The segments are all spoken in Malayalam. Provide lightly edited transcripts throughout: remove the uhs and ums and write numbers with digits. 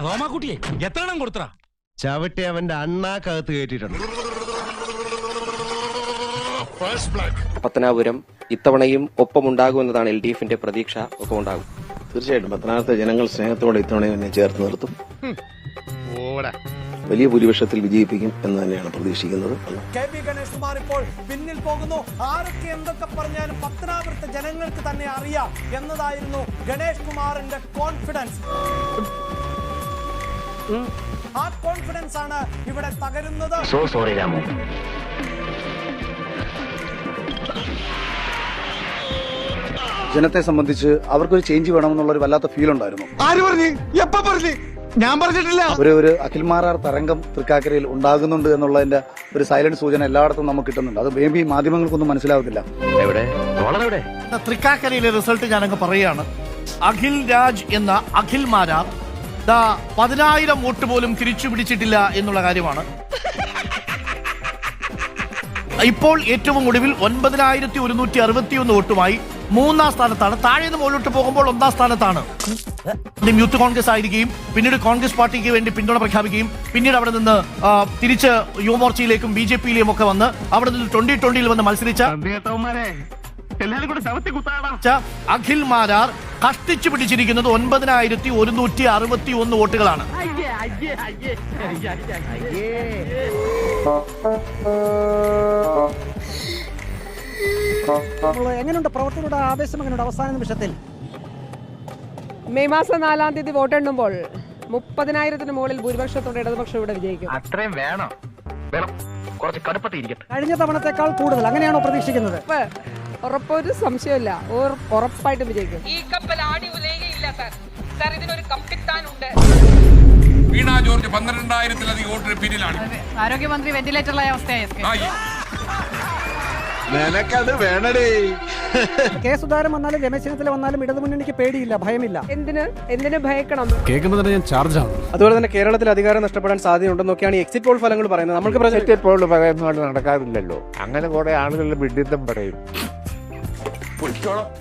റോമാക്കുട്ടിയെ എത്ര എണ്ണം കൊടുത്തറ? ചവിട്ടി അവന്റെ അണ്ണാക്കകത്ത് കയറ്റിട്ടുണ്ട്. പത്തനാപുരം ഇത്തവണയും ഒപ്പമുണ്ടാകുമെന്നതാണ് LDFന്റെ പ്രതീക്ഷ. ഒപ്പമുണ്ടാകും തീർച്ചയായിട്ടും. പത്തനാപുരത്തെ ജനങ്ങൾ സ്നേഹത്തോടെ ഇത്തവണയും എന്നെ ചേർത്ത് നിർത്തും. വലിയ ഭൂരിപക്ഷത്തിൽ വിജയിപ്പിക്കും എന്ന് തന്നെയാണ് പ്രതീക്ഷിക്കുന്നത്. KP ഗണേഷ് കുമാർ ഇപ്പോൾ പിന്നിൽ പോകുന്നു. ആരൊക്കെ എന്തൊക്കെ പറഞ്ഞാലും പത്തനാപുരത്തെ ജനങ്ങൾക്ക് തന്നെ അറിയാം എന്നതായിരുന്നു ഗണേഷ് കുമാറിന്റെ കോൺഫിഡൻസ്. ആ കോൺഫിഡൻസ് ആണ് ഇവിടെ തകരുന്നത്. സോറി രാമു. ജനത്തെ സംബന്ധിച്ച് അവർക്കൊരു ചേഞ്ച് വേണമെന്നുള്ള ഒരു വല്ലാത്ത ഫീൽ ഉണ്ടായിരുന്നു. ആര് പറഞ്ഞു? എപ്പ പറഞ്ഞു? ഞാൻ പറഞ്ഞിട്ടില്ല. ഒരു അഖിൽമാരാർ തരംഗം തൃക്കാക്കരയിൽ ഉണ്ടാകുന്നുണ്ട് എന്നുള്ളതിന്റെ ഒരു സൈലന്റ് സൂചന എല്ലായിടത്തും നമുക്ക് കിട്ടുന്നുണ്ട്. അത് മേ ബി മാധ്യമങ്ങൾക്കൊന്നും മനസ്സിലാകത്തില്ല. തൃക്കാക്കരയിലെ റിസൾട്ട് ഞാനങ്ങ് പറയുകയാണ്. അഖിൽ രാജ് എന്ന അഖിൽ മാരാർ 10,000 വോട്ട് പോലും തിരിച്ചു പിടിച്ചിട്ടില്ല എന്നുള്ള കാര്യമാണ്. ഇപ്പോൾ ഏറ്റവും ഒടുവിൽ 9,161 വോട്ടുമായി 3ാം സ്ഥാനത്താണ്. താഴെ നിന്ന് മുകളിലോട്ട് പോകുമ്പോൾ 1ാം സ്ഥാനത്താണ്. യൂത്ത് കോൺഗ്രസ് ആയിരിക്കുകയും പിന്നീട് കോൺഗ്രസ് പാർട്ടിക്ക് വേണ്ടി പിന്തുണ പ്രഖ്യാപിക്കുകയും പിന്നീട് അവിടെ നിന്ന് തിരിച്ച് യുവമോർച്ചയിലേക്കും BJPയിലേക്കും ഒക്കെ വന്ന് അവിടെ നിന്ന് 2020 വന്ന് മത്സരിച്ച അഖിൽ മാരാർ കഷ്ടിച്ചു പിടിച്ചിരിക്കുന്നത് 9,161 വോട്ടുകളാണ്. എങ്ങനെയുണ്ട് പ്രവർത്തകരുടെ ആവേശം? എങ്ങനെയുണ്ട് അവസാന നിമിഷത്തിൽ? മെയ് മാസം 4-ാം തീയതി വോട്ടെണ്ണുമ്പോൾ 30,000-ന് മുകളിൽ ഭൂരിപക്ഷത്തോടെ ഇടതുപക്ഷം ഇവിടെ വിജയിക്കും. അത്രയും വേണം. കുറച്ച് കടുപ്പത്തിരിക്കട്ടെ. കഴിഞ്ഞ തവണത്തെക്കാൾ കൂടുതൽ അങ്ങനെയാണോ പ്രതീക്ഷിക്കുന്നത്? ഉറപ്പൊരു സംശയമില്ല, ഉറപ്പായിട്ടും വിജയിക്കും. ഈ കപ്പൽ ആടി ഉലയുകയില്ല സാർ. ഇതിനൊരു കപ്പിത്താനുണ്ട്. വീണ ജോർജ് 12,000-ലധികം വോട്ടിന് പിന്നിലാണ്. ആരോഗ്യമന്ത്രി വെന്റിലേറ്ററിലായ അവസ്ഥയായി. നിനക്കത് വേണടേ. കെ സുധാകരൻ വന്നാലും രമേശ് ചെന്നിത്തല വന്നാലും ഇടതുമുന്നണിക്ക് പേടിയില്ല, ഭയമില്ല. എന്തിന് ഭയക്കണം? കേൾക്കുമ്പോൾ തന്നെ ഞാൻ ചാർജാണ്. അതുപോലെ തന്നെ കേരളത്തിൽ അധികാരം നഷ്ടപ്പെടാൻ സാധ്യതയുണ്ടെന്നൊക്കെയാണ് എക്സിറ്റ് പോൾ ഫലങ്ങൾ പറയുന്നത്. നമുക്ക് എക്സിറ്റ് പോൾ പറയുന്നതുകൊണ്ട് നടക്കാറില്ലല്ലോ. അങ്ങനെ കുറെ ആളുകളുടെ വിഡിത്തം പറയും.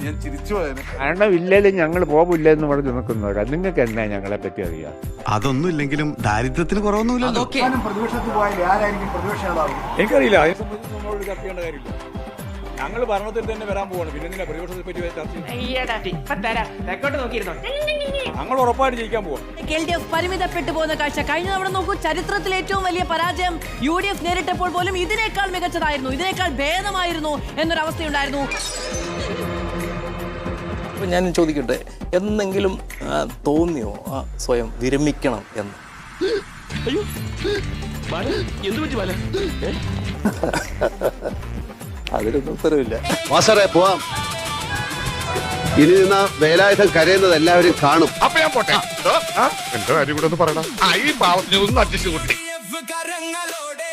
ഞാൻ ചിരിച്ചു പോയത് കാരണം ഇല്ലെങ്കിലും ഞങ്ങൾ പോകില്ല എന്ന് പറഞ്ഞ് നിൽക്കുന്നവരാ. നിങ്ങൾക്ക് എന്നാ ഞങ്ങളെ പറ്റി അറിയാം? അതൊന്നും ഇല്ലെങ്കിലും ദാരിദ്ര്യത്തിന് കുറവൊന്നുമില്ലല്ലോ. പ്രതിപക്ഷത്തിൽ പോയാൽ ആരായിരിക്കും പ്രതിപക്ഷ നേതാവ്? എനിക്കറിയില്ല. അതിനെ സംബന്ധിച്ച് നമ്മളോട് ചർച്ച ചെയ്യേണ്ട കാര്യമില്ല. ഞങ്ങൾ ഭരണത്തിൽ തന്നെ വരാൻ പോവാണ്. പിന്നെ പ്രതിപക്ഷത്തെ പറ്റി ചർച്ച ഞങ്ങൾ ഉറപ്പായിട്ട് ജയിക്കാൻ പോവാം. LDF പരിമിതപ്പെട്ടു പോകുന്ന കാഴ്ച കഴിഞ്ഞ തവണ നോക്കൂ. ചരിത്രത്തിൽ ഏറ്റവും വലിയ പരാജയം UDF നേരിട്ടപ്പോൾ പോലും ഇതിനേക്കാൾ മികച്ചതായിരുന്നു, ഇതിനേക്കാൾ ഭേദമായിരുന്നു എന്നൊരവസ്ഥയുണ്ടായിരുന്നു. ഞാൻ ചോദിക്കട്ടെ, എന്തെങ്കിലും തോന്നിയോ സ്വയം വിരമിക്കണം എന്ന്? അതിലൊന്നും ഉത്തരവില്ല. വാസറേ പോവാം. ഇനി നിന്ന വേലായുധം കരയുന്നത് എല്ലാവരും കാണും. അപ്പൊ ഞാൻ പോട്ടെ. എന്റെ കാര്യം കൂടെ ഒന്ന് പറയണം. ഈ പാവത്തിന് ഒന്ന് അഡ്ജസ്റ്റ് കൂട്ടി. കരങ്ങളോടെ